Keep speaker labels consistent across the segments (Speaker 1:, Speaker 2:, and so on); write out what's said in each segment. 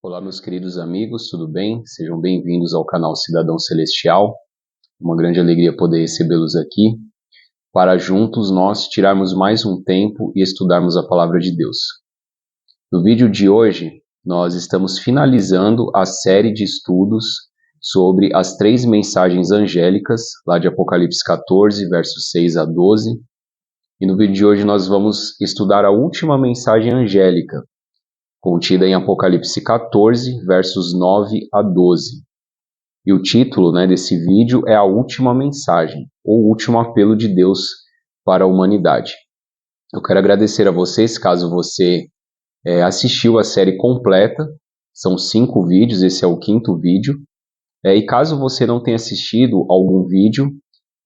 Speaker 1: Olá, meus queridos amigos, tudo bem? Sejam bem-vindos ao canal Cidadão Celestial. Uma grande alegria poder recebê-los aqui, para juntos nós tirarmos mais um tempo e estudarmos a Palavra de Deus. No vídeo de hoje, nós estamos finalizando a série de estudos sobre as 3 mensagens angélicas, lá de Apocalipse 14, versos 6 a 12. E no vídeo de hoje nós vamos estudar a última mensagem angélica, contida em Apocalipse 14, versos 9 a 12. E o título, desse vídeo é A Última Mensagem, ou O Último Apelo de Deus para a Humanidade. Eu quero agradecer a vocês, caso você assistiu a série completa, são 5 vídeos, esse é o 5º vídeo. E caso você não tenha assistido algum vídeo,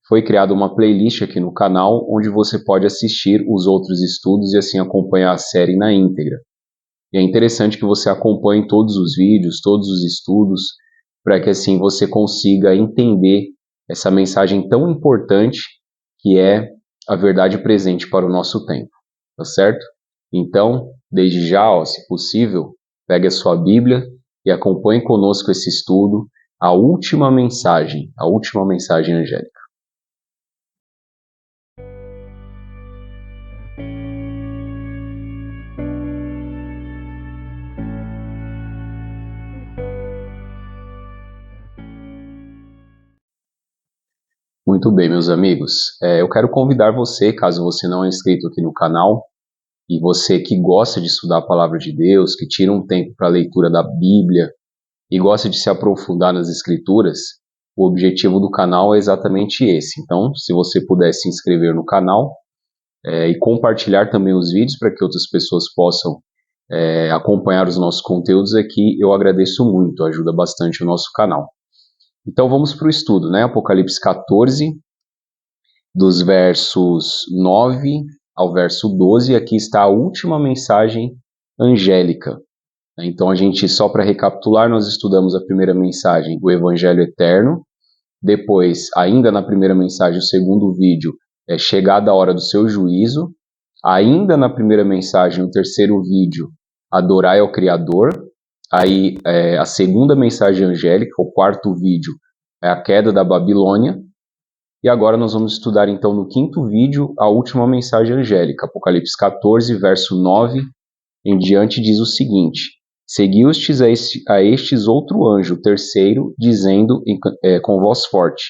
Speaker 1: foi criada uma playlist aqui no canal, onde você pode assistir os outros estudos e assim acompanhar a série na íntegra. E é interessante que você acompanhe todos os vídeos, todos os estudos, para que assim você consiga entender essa mensagem tão importante que é a verdade presente para o nosso tempo, tá certo? Então, desde já, se possível, pegue a sua Bíblia e acompanhe conosco esse estudo, a última mensagem angélica. Muito bem, meus amigos. Eu quero convidar você, caso você não é inscrito aqui no canal, e você que gosta de estudar a Palavra de Deus, que tira um tempo para a leitura da Bíblia e gosta de se aprofundar nas Escrituras, o objetivo do canal é exatamente esse. Então, se você puder se inscrever no canal e compartilhar também os vídeos para que outras pessoas possam acompanhar os nossos conteúdos aqui, eu agradeço muito, ajuda bastante o nosso canal. Então vamos para o estudo, Apocalipse 14, dos versos 9 ao verso 12, aqui está a última mensagem angélica. Então a gente, só para recapitular, nós estudamos a primeira mensagem, o Evangelho Eterno, depois, ainda na primeira mensagem, o segundo vídeo, chegada a hora do seu juízo, ainda na primeira mensagem, o terceiro vídeo, adorai ao Criador. Aí, a segunda mensagem angélica, o quarto vídeo, é a queda da Babilônia. E agora nós vamos estudar, então, no 5º vídeo, a última mensagem angélica. Apocalipse 14, verso 9 em diante, diz o seguinte: Seguiu-estes a estes outro anjo, o terceiro, dizendo com voz forte: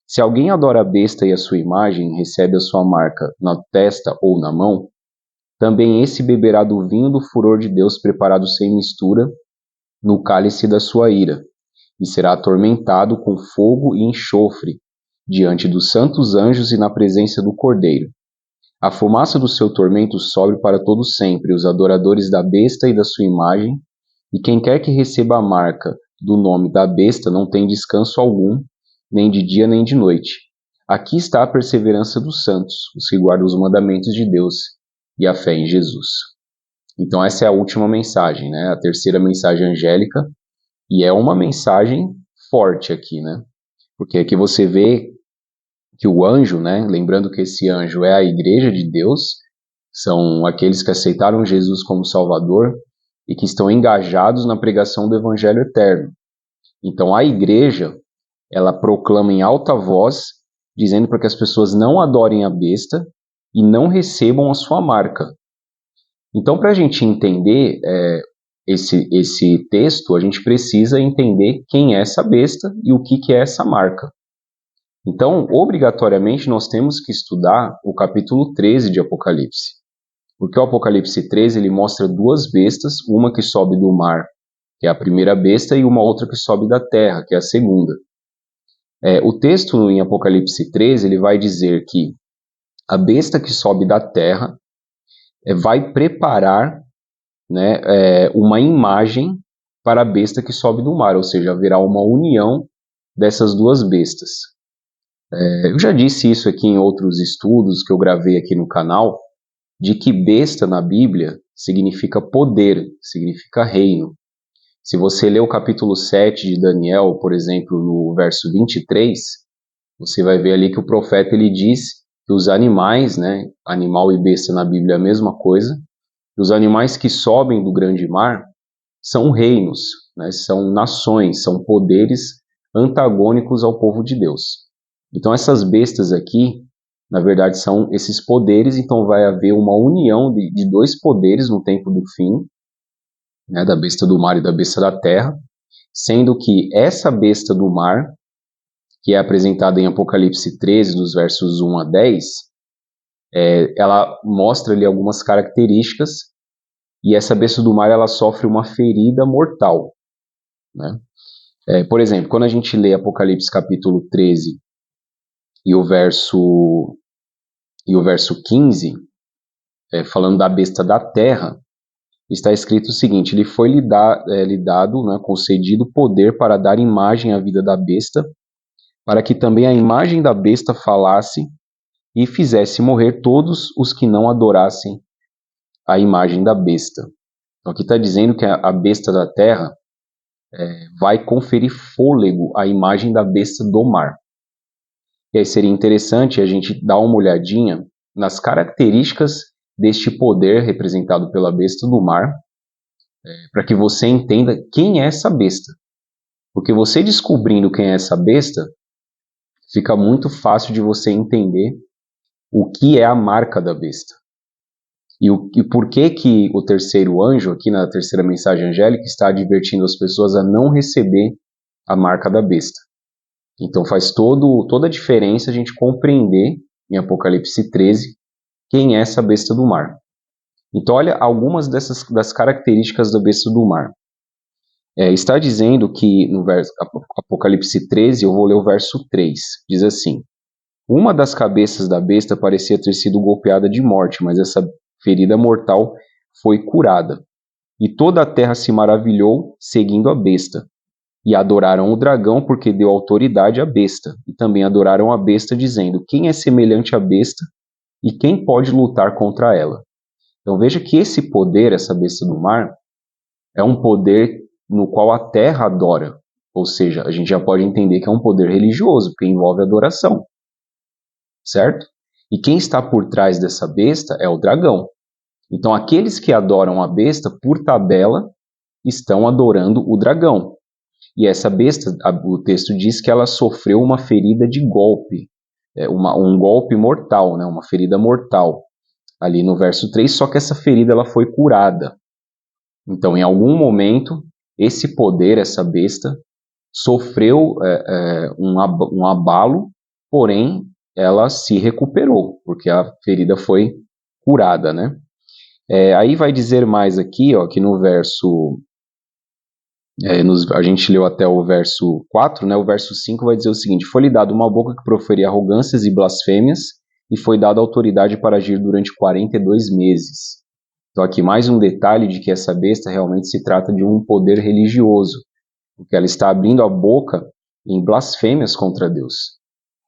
Speaker 1: Se alguém adora a besta e a sua imagem, recebe a sua marca na testa ou na mão, também esse beberá do vinho do furor de Deus preparado sem mistura, no cálice da sua ira, e será atormentado com fogo e enxofre, diante dos santos anjos e na presença do Cordeiro. A fumaça do seu tormento sobe para todo sempre os adoradores da besta e da sua imagem, e quem quer que receba a marca do nome da besta não tem descanso algum, nem de dia nem de noite. Aqui está a perseverança dos santos, os que guardam os mandamentos de Deus e a fé em Jesus. Então essa é a última mensagem, a terceira mensagem angélica, e é uma mensagem forte aqui, porque aqui você vê que o anjo, lembrando que esse anjo é a igreja de Deus, são aqueles que aceitaram Jesus como Salvador e que estão engajados na pregação do Evangelho Eterno. Então a igreja, ela proclama em alta voz, dizendo para que as pessoas não adorem a besta e não recebam a sua marca. Então, para a gente entender esse texto, a gente precisa entender quem é essa besta e o que é essa marca. Então, obrigatoriamente, nós temos que estudar o capítulo 13 de Apocalipse. Porque o Apocalipse 13, ele mostra 2 bestas, uma que sobe do mar, que é a primeira besta, e uma outra que sobe da terra, que é a segunda. O texto em Apocalipse 13, ele vai dizer que a besta que sobe da terra vai preparar uma imagem para a besta que sobe do mar, ou seja, haverá uma união dessas 2 bestas. Eu já disse isso aqui em outros estudos que eu gravei aqui no canal, de que besta na Bíblia significa poder, significa reino. Se você ler o capítulo 7 de Daniel, por exemplo, no verso 23, você vai ver ali que o profeta ele diz que os animais, animal e besta na Bíblia é a mesma coisa, os animais que sobem do grande mar, são reinos, né? São nações, são poderes antagônicos ao povo de Deus. Então essas bestas aqui, na verdade, são esses poderes, então vai haver uma união de dois poderes no tempo do fim, né, da besta do mar e da besta da terra, sendo que essa besta do mar, que é apresentada em Apocalipse 13, dos versos 1 a 10, ela mostra ali algumas características, e essa besta do mar ela sofre uma ferida mortal, né? Por exemplo, quando a gente lê Apocalipse capítulo 13 e o verso 15, falando da besta da terra, está escrito o seguinte: lhe foi lhe dado, né, concedido poder para dar imagem à vida da besta, para que também a imagem da besta falasse e fizesse morrer todos os que não adorassem a imagem da besta. Então aqui está dizendo que a besta da terra vai conferir fôlego à imagem da besta do mar. E aí seria interessante a gente dar uma olhadinha nas características deste poder representado pela besta do mar, para que você entenda quem é essa besta. Porque você descobrindo quem é essa besta, fica muito fácil de você entender o que é a marca da besta. E por que o terceiro anjo, aqui na terceira mensagem angélica, está advertindo as pessoas a não receber a marca da besta. Então faz toda a diferença a gente compreender, em Apocalipse 13, quem é essa besta do mar. Então olha algumas das características da besta do mar. Está dizendo que no Apocalipse 13, eu vou ler o verso 3, diz assim: uma das cabeças da besta parecia ter sido golpeada de morte, mas essa ferida mortal foi curada. E toda a terra se maravilhou seguindo a besta. E adoraram o dragão porque deu autoridade à besta. E também adoraram a besta dizendo: quem é semelhante à besta e quem pode lutar contra ela? Então veja que esse poder, essa besta do mar, é um poder no qual a terra adora. Ou seja, a gente já pode entender que é um poder religioso, porque envolve adoração. Certo? E quem está por trás dessa besta é o dragão. Então aqueles que adoram a besta, por tabela, estão adorando o dragão. E essa besta, o texto diz que ela sofreu uma ferida de golpe, um golpe mortal, né, uma ferida mortal, ali no verso 3, só que essa ferida ela foi curada. Então em algum momento, esse poder, essa besta, sofreu um abalo, porém ela se recuperou, porque a ferida foi curada, né? Aí vai dizer mais aqui, ó, que no verso... a gente leu até o verso 4, né? O verso 5 vai dizer o seguinte: foi-lhe dado uma boca que proferia arrogâncias e blasfêmias, e foi dada autoridade para agir durante 42 meses. Então aqui mais um detalhe de que essa besta realmente se trata de um poder religioso, porque ela está abrindo a boca em blasfêmias contra Deus.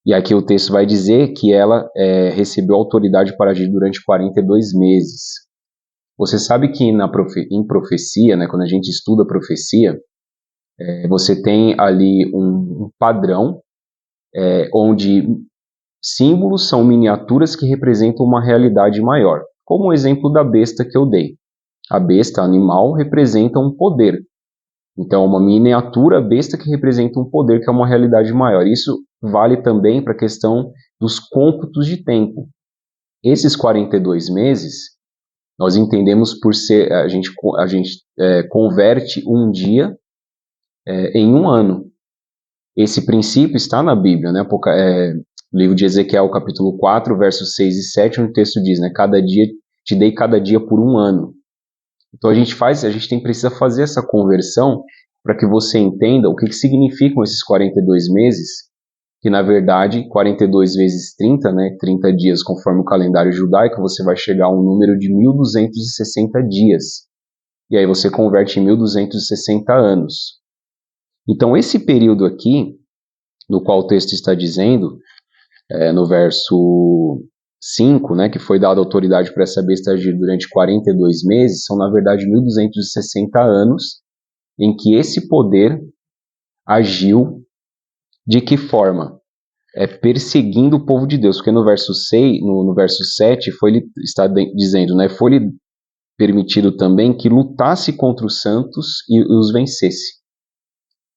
Speaker 1: E aqui o texto vai dizer que ela recebeu autoridade para agir durante 42 meses. Você sabe que em profecia, né, quando a gente estuda profecia, você tem ali um padrão onde símbolos são miniaturas que representam uma realidade maior, como o exemplo da besta que eu dei. A besta, animal, representa um poder. Então, uma miniatura besta que representa um poder que é uma realidade maior. Isso vale também para a questão dos cômputos de tempo. Esses 42 meses, nós entendemos por ser, a gente converte um dia em um ano. Esse princípio está na Bíblia, né? Livro de Ezequiel, capítulo 4, versos 6 e 7, onde o texto diz, né? Te dei cada dia por um ano. Então a gente precisa fazer essa conversão para que você entenda o que significam esses 42 meses, que na verdade 42 vezes 30, né, 30 dias conforme o calendário judaico, você vai chegar a um número de 1260 dias. E aí você converte em 1260 anos. Então esse período aqui, no qual o texto está dizendo, no verso 5, né, que foi dada autoridade para essa besta agir durante 42 meses, são na verdade 1260 anos em que esse poder agiu. De que forma? Perseguindo o povo de Deus, porque no verso 6, no verso 7, está dizendo, né, foi-lhe permitido também que lutasse contra os santos e os vencesse.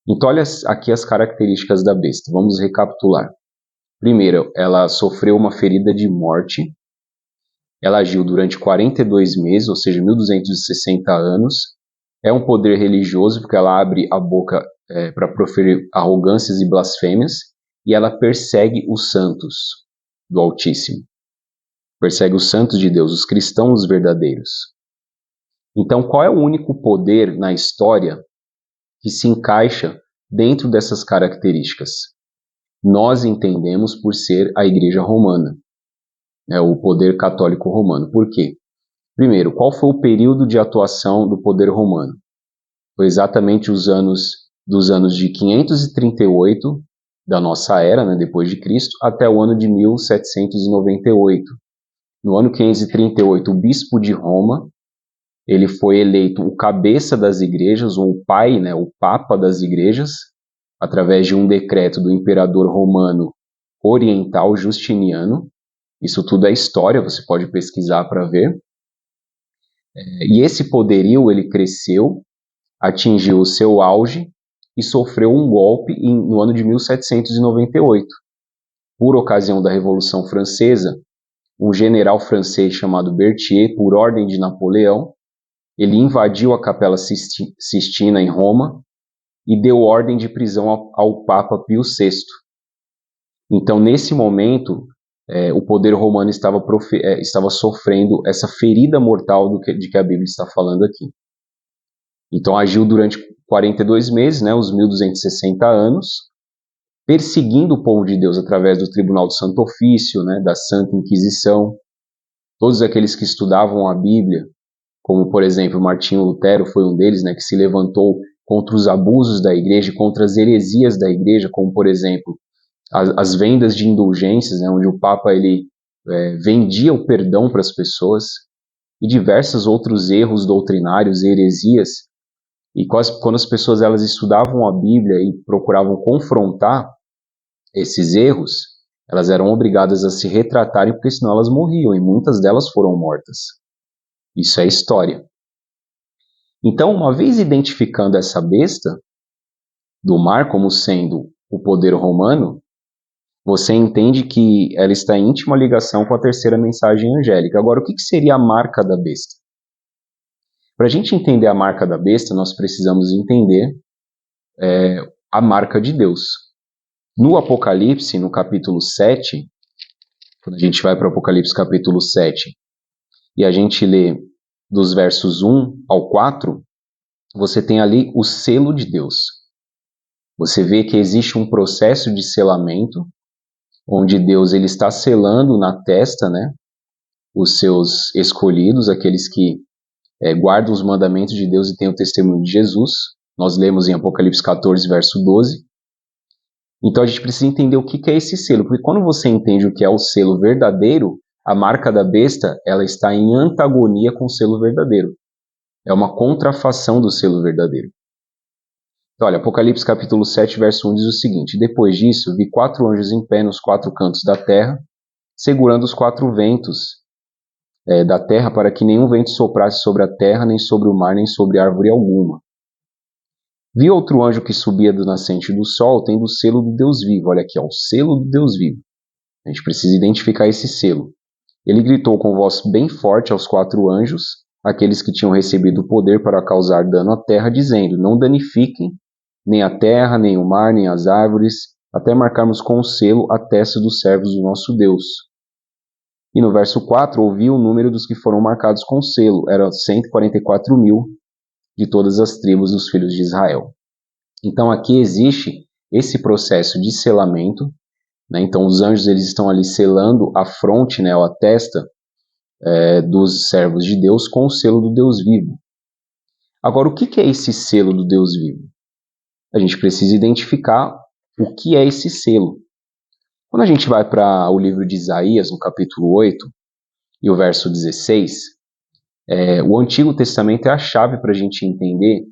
Speaker 1: Então, olha aqui as características da besta. Vamos recapitular. Primeiro, ela sofreu uma ferida de morte. Ela agiu durante 42 meses, ou seja, 1260 anos. É um poder religioso, porque ela abre a boca para proferir arrogâncias e blasfêmias. E ela persegue os santos do Altíssimo. Persegue os santos de Deus, os cristãos verdadeiros. Então, qual é o único poder na história que se encaixa dentro dessas características? Nós entendemos por ser a Igreja Romana, o poder católico romano. Por quê? Primeiro, qual foi o período de atuação do poder romano? Foi exatamente dos anos de 538 da nossa era, depois de Cristo, até o ano de 1798. No ano 538, o bispo de Roma, ele foi eleito o cabeça das igrejas, ou o pai, o papa das igrejas, através de um decreto do imperador romano oriental Justiniano. Isso tudo é história, você pode pesquisar para ver. E esse poderio, ele cresceu, atingiu o seu auge e sofreu um golpe no ano de 1798. Por ocasião da Revolução Francesa, um general francês chamado Berthier, por ordem de Napoleão, ele invadiu a Capela Sistina em Roma e deu ordem de prisão ao Papa Pio VI. Então, nesse momento, o poder romano estava sofrendo essa ferida mortal de que a Bíblia está falando aqui. Então, agiu durante 42 meses, os 1260 anos, perseguindo o povo de Deus através do Tribunal do Santo Ofício, da Santa Inquisição. Todos aqueles que estudavam a Bíblia, como, por exemplo, Martinho Lutero foi um deles, que se levantou contra os abusos da igreja, contra as heresias da igreja, como, por exemplo, as vendas de indulgências, onde o Papa ele vendia o perdão para as pessoas, e diversos outros erros doutrinários e heresias. E quando as pessoas elas estudavam a Bíblia e procuravam confrontar esses erros, elas eram obrigadas a se retratarem, porque senão elas morriam, e muitas delas foram mortas. Isso é história. Então, uma vez identificando essa besta do mar como sendo o poder romano, você entende que ela está em íntima ligação com a terceira mensagem angélica. Agora, o que seria a marca da besta? Para a gente entender a marca da besta, nós precisamos entender a marca de Deus. No Apocalipse, no capítulo 7, quando a gente vai para o Apocalipse capítulo 7, e a gente lê dos versos 1 ao 4, você tem ali o selo de Deus. Você vê que existe um processo de selamento, onde Deus ele está selando na testa, os seus escolhidos, aqueles que guardam os mandamentos de Deus e têm o testemunho de Jesus. Nós lemos em Apocalipse 14, verso 12. Então a gente precisa entender o que é esse selo, porque quando você entende o que é o selo verdadeiro, a marca da besta ela está em antagonia com o selo verdadeiro. É uma contrafação do selo verdadeiro. Então, olha, Apocalipse capítulo 7, verso 1 diz o seguinte: Depois disso, vi 4 anjos em pé nos 4 cantos da terra, segurando os 4 ventos da terra, para que nenhum vento soprasse sobre a terra, nem sobre o mar, nem sobre árvore alguma. Vi outro anjo que subia do nascente do sol, tendo o selo do Deus vivo. Olha aqui, o selo do Deus vivo. A gente precisa identificar esse selo. Ele gritou com voz bem forte aos 4 anjos, aqueles que tinham recebido o poder para causar dano à terra, dizendo: Não danifiquem nem a terra, nem o mar, nem as árvores, até marcarmos com o selo a testa dos servos do nosso Deus. E no verso 4, ouvi o número dos que foram marcados com o selo. Era 144 mil de todas as tribos dos filhos de Israel. Então aqui existe esse processo de selamento. Então os anjos eles estão ali selando a fronte, ou a testa dos servos de Deus com o selo do Deus vivo. Agora, o que é esse selo do Deus vivo? A gente precisa identificar o que é esse selo. Quando a gente vai para o livro de Isaías, no capítulo 8, e o verso 16, o Antigo Testamento é a chave para a gente entender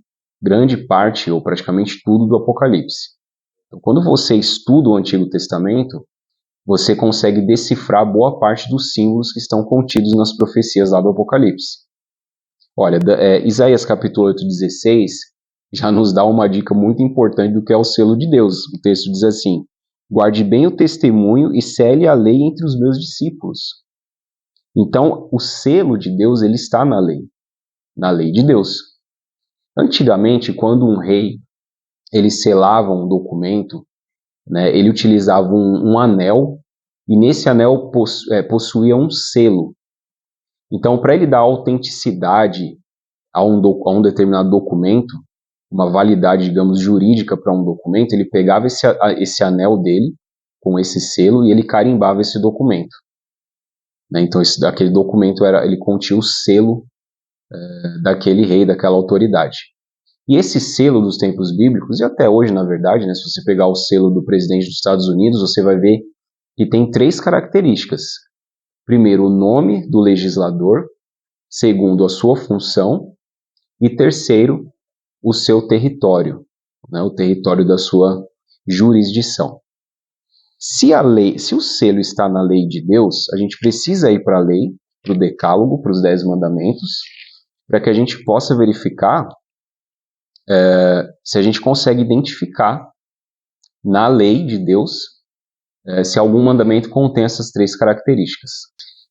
Speaker 1: grande parte, ou praticamente tudo, do Apocalipse. Então, quando você estuda o Antigo Testamento, você consegue decifrar boa parte dos símbolos que estão contidos nas profecias lá do Apocalipse. Olha, Isaías capítulo 8:16 já nos dá uma dica muito importante do que é o selo de Deus. O texto diz assim: guarde bem o testemunho e cele a lei entre os meus discípulos. Então, o selo de Deus, ele está na lei de Deus. Antigamente, quando um rei ele selava um documento, né, ele utilizava um anel, e nesse anel possuía um selo. Então, para ele dar autenticidade a um determinado documento, uma validade, digamos, jurídica para um documento, ele pegava esse anel dele, com esse selo, e ele carimbava esse documento. Né? Então, aquele documento ele continha o selo daquele rei, daquela autoridade. E esse selo dos tempos bíblicos, e até hoje, na verdade, né, se você pegar o selo do presidente dos Estados Unidos, você vai ver que tem 3 características. Primeiro, o nome do legislador. Segundo, a sua função. E terceiro, o seu território, né, o território da sua jurisdição. Se o selo está na lei de Deus, a gente precisa ir para a lei, para o decálogo, para os 10 mandamentos, para que a gente possa verificar se a gente consegue identificar na lei de Deus se algum mandamento contém essas 3 características.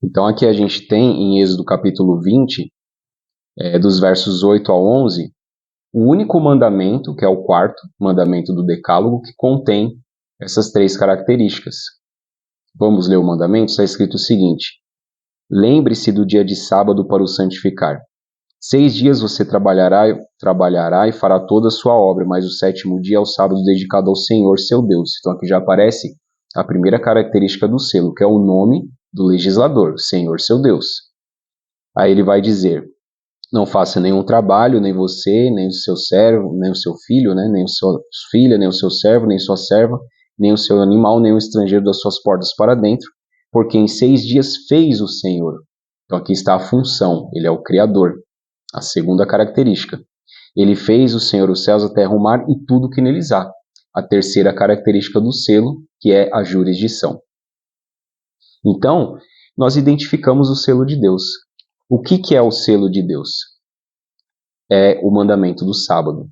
Speaker 1: Então aqui a gente tem em Êxodo capítulo 20, dos versos 8 a 11, o único mandamento, que é o 4º mandamento do decálogo, que contém essas 3 características. Vamos ler o mandamento? Está escrito o seguinte: lembre-se do dia de sábado para o santificar. 6 dias você trabalhará e fará toda a sua obra, mas o 7º dia é o sábado dedicado ao Senhor, seu Deus. Então aqui já aparece a primeira característica do selo, que é o nome do legislador, Senhor, seu Deus. Aí ele vai dizer: não faça nenhum trabalho, nem você, nem o seu servo, nem o seu filho, né, nem a sua filha, nem o seu servo, nem sua serva, nem o seu animal, nem o estrangeiro das suas portas para dentro, porque em 6 dias fez o Senhor. Então aqui está a função, ele é o Criador. A segunda característica: ele fez o Senhor os céus, a terra, o mar e tudo que neles há. A terceira característica do selo, que é a jurisdição. Então, nós identificamos o selo de Deus. O que é o selo de Deus? É o mandamento do sábado.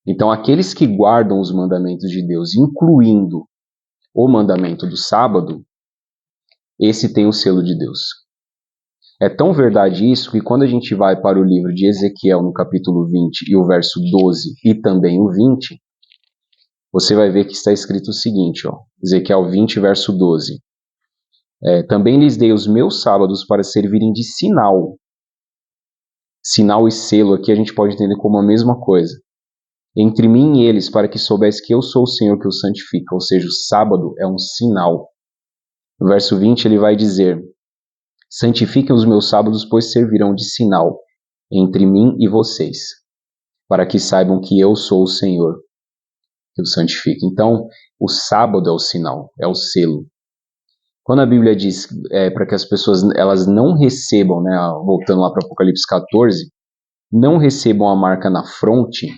Speaker 1: Então, aqueles que guardam os mandamentos de Deus, incluindo o mandamento do sábado, esse tem o selo de Deus. É tão verdade isso que quando a gente vai para o livro de Ezequiel, no capítulo 20, e o verso 12, e também o 20, você vai ver que está escrito o seguinte, ó, Ezequiel 20, verso 12. Também lhes dei os meus sábados para servirem de sinal. Sinal e selo aqui a gente pode entender como a mesma coisa. Entre mim e eles, para que soubesse que eu sou o Senhor que os santifica. Ou seja, o sábado é um sinal. No verso 20 ele vai dizer: santifiquem os meus sábados, pois servirão de sinal entre mim e vocês, para que saibam que eu sou o Senhor que os santifica. Então, o sábado é o sinal, é o selo. Quando a Bíblia diz para que as pessoas elas não recebam, né, voltando lá para Apocalipse 14, não recebam a marca na fronte,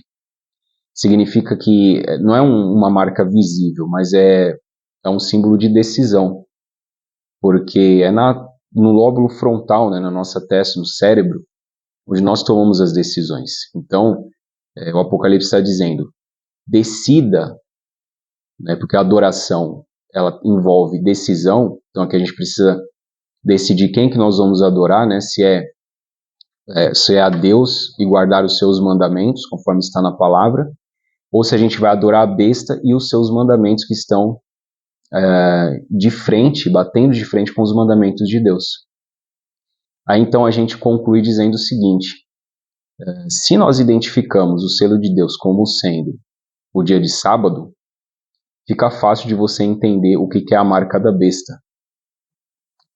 Speaker 1: significa que não é uma marca visível, mas é um símbolo de decisão, porque é no lóbulo frontal, né, na nossa testa, no cérebro, onde nós tomamos as decisões. Então, o Apocalipse está dizendo, decida, né, porque a adoração ela envolve decisão, então aqui a gente precisa decidir quem que nós vamos adorar, né, se é a Deus e guardar os seus mandamentos, conforme está na palavra, ou se a gente vai adorar a besta e os seus mandamentos que estão de frente, batendo de frente com os mandamentos de Deus. Aí então a gente conclui dizendo o seguinte: se nós identificamos o selo de Deus como sendo o dia de sábado, fica fácil de você entender o que é a marca da besta,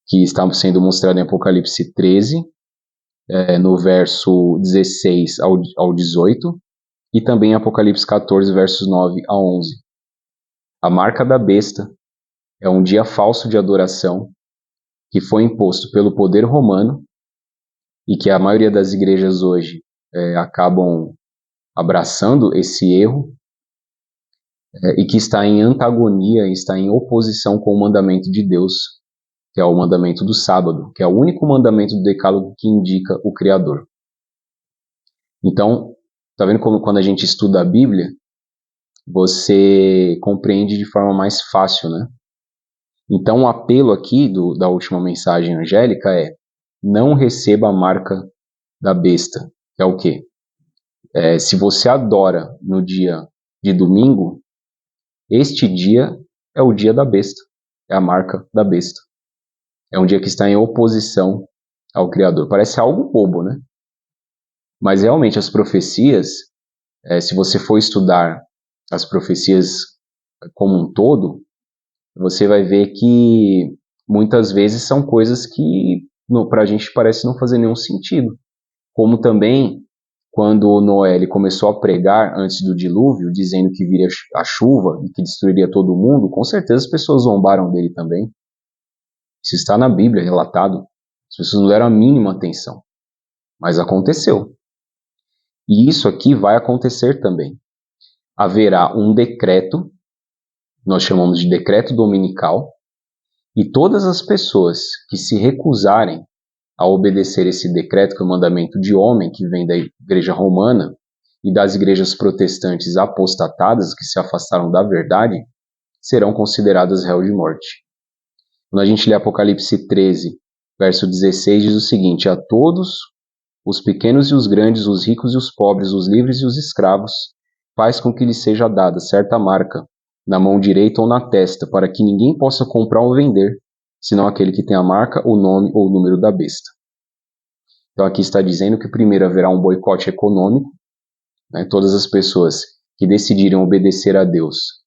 Speaker 1: que está sendo mostrada em Apocalipse 13, no verso 16 ao 18, e também em Apocalipse 14, versos 9 a 11. A marca da besta é um dia falso de adoração que foi imposto pelo poder romano e que a maioria das igrejas hoje acabam abraçando esse erro e que está em antagonia, está em oposição com o mandamento de Deus, que é o mandamento do sábado, que é o único mandamento do decálogo que indica o Criador. Então, tá vendo como quando a gente estuda a Bíblia, você compreende de forma mais fácil, né? Então, o apelo aqui da última mensagem angélica é: não receba a marca da besta. Que é o quê? Se você adora no dia de domingo, este dia é o dia da besta, é a marca da besta. É um dia que está em oposição ao Criador. Parece algo bobo, né? Mas realmente as profecias, se você for estudar as profecias como um todo, você vai ver que muitas vezes são coisas que para a gente parece não fazer nenhum sentido. Como também quando Noé ele começou a pregar antes do dilúvio, dizendo que viria a chuva e que destruiria todo mundo, com certeza as pessoas zombaram dele também. Isso está na Bíblia relatado. As pessoas não deram a mínima atenção. Mas aconteceu. E isso aqui vai acontecer também. Haverá um decreto, nós chamamos de decreto dominical, e todas as pessoas que se recusarem a obedecer esse decreto, que é o mandamento de homem, que vem da Igreja Romana, e das igrejas protestantes apostatadas, que se afastaram da verdade, serão consideradas réu de morte. Quando a gente lê Apocalipse 13, verso 16, diz o seguinte: a todos, os pequenos e os grandes, os ricos e os pobres, os livres e os escravos, faz com que lhes seja dada certa marca, na mão direita ou na testa, para que ninguém possa comprar ou vender, senão aquele que tem a marca, o nome ou o número da besta. Então aqui está dizendo que primeiro haverá um boicote econômico, né? Todas as pessoas que decidirem obedecer a Deus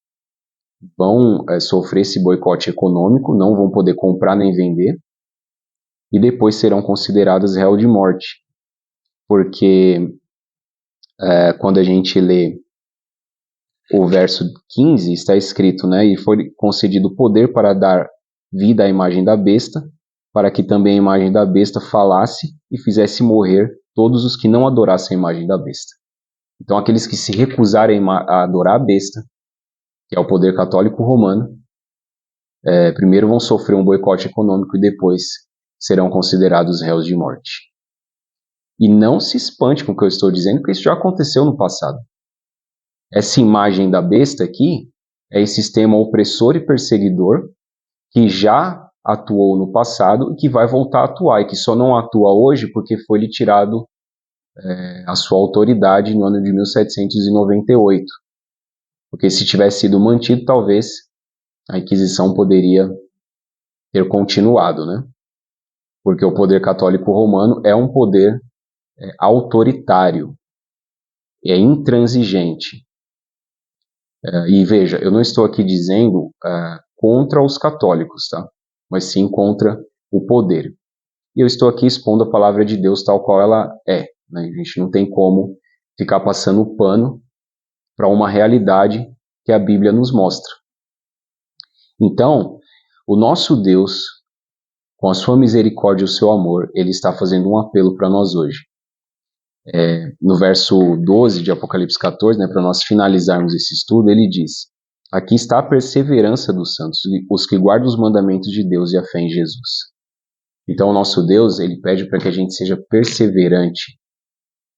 Speaker 1: vão sofrer esse boicote econômico, não vão poder comprar nem vender, e depois serão consideradas réu de morte, porque quando a gente lê o verso 15, está escrito, né, e foi concedido poder para dar vida à imagem da besta, para que também a imagem da besta falasse e fizesse morrer todos os que não adorassem a imagem da besta. Então aqueles que se recusarem a adorar a besta, que é o poder católico romano, primeiro vão sofrer um boicote econômico e depois serão considerados réus de morte. E não se espante com o que eu estou dizendo, porque isso já aconteceu no passado. Essa imagem da besta aqui é esse sistema opressor e perseguidor que já atuou no passado e que vai voltar a atuar, e que só não atua hoje porque foi lhe tirado a sua autoridade no ano de 1798. Porque se tivesse sido mantido, talvez a Inquisição poderia ter continuado, né? Porque o poder católico romano é um poder autoritário, é intransigente. E veja, eu não estou aqui dizendo contra os católicos, tá? Mas sim contra o poder. E eu estou aqui expondo a palavra de Deus tal qual ela é, né? A gente não tem como ficar passando pano para uma realidade que a Bíblia nos mostra. Então, o nosso Deus, com a sua misericórdia e o seu amor, ele está fazendo um apelo para nós hoje. No verso 12 de Apocalipse 14, né, para nós finalizarmos esse estudo, ele diz: aqui está a perseverança dos santos, os que guardam os mandamentos de Deus e a fé em Jesus. Então o nosso Deus, ele pede para que a gente seja perseverante,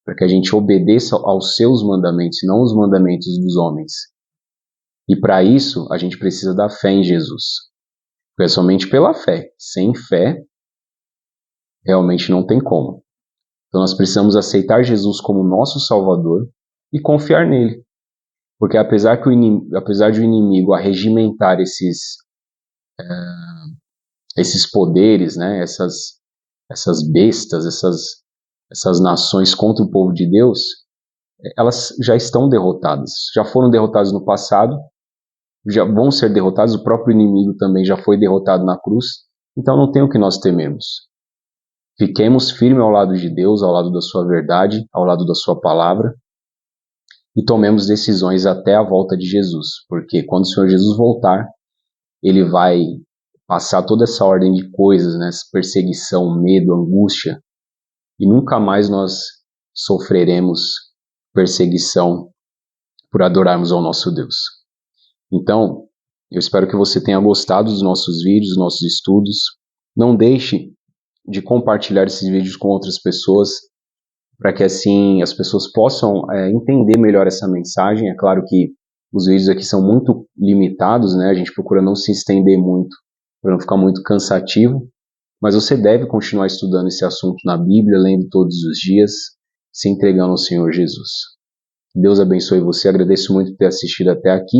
Speaker 1: para que a gente obedeça aos seus mandamentos, não os mandamentos dos homens. E para isso, a gente precisa da fé em Jesus. Porque é somente pela fé. Sem fé, realmente não tem como. Então nós precisamos aceitar Jesus como nosso Salvador e confiar nele. Porque apesar de o inimigo arregimentar esses poderes, né, essas bestas, essas nações contra o povo de Deus, elas já estão derrotadas. Já foram derrotadas no passado, já vão ser derrotadas, o próprio inimigo também já foi derrotado na cruz, então não tem o que nós tememos. Fiquemos firmes ao lado de Deus, ao lado da sua verdade, ao lado da sua palavra, e tomemos decisões até a volta de Jesus, porque quando o Senhor Jesus voltar, ele vai passar toda essa ordem de coisas, né, essa perseguição, medo, angústia, e nunca mais nós sofreremos perseguição por adorarmos ao nosso Deus. Então, eu espero que você tenha gostado dos nossos vídeos, dos nossos estudos. Não deixe de compartilhar esses vídeos com outras pessoas. para que assim as pessoas possam entender melhor essa mensagem. É claro que os vídeos aqui são muito limitados, né? A gente procura não se estender muito, para não ficar muito cansativo, mas você deve continuar estudando esse assunto na Bíblia, lendo todos os dias, se entregando ao Senhor Jesus. Deus abençoe você, agradeço muito por ter assistido até aqui,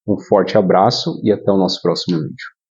Speaker 1: um forte abraço e até o nosso próximo vídeo.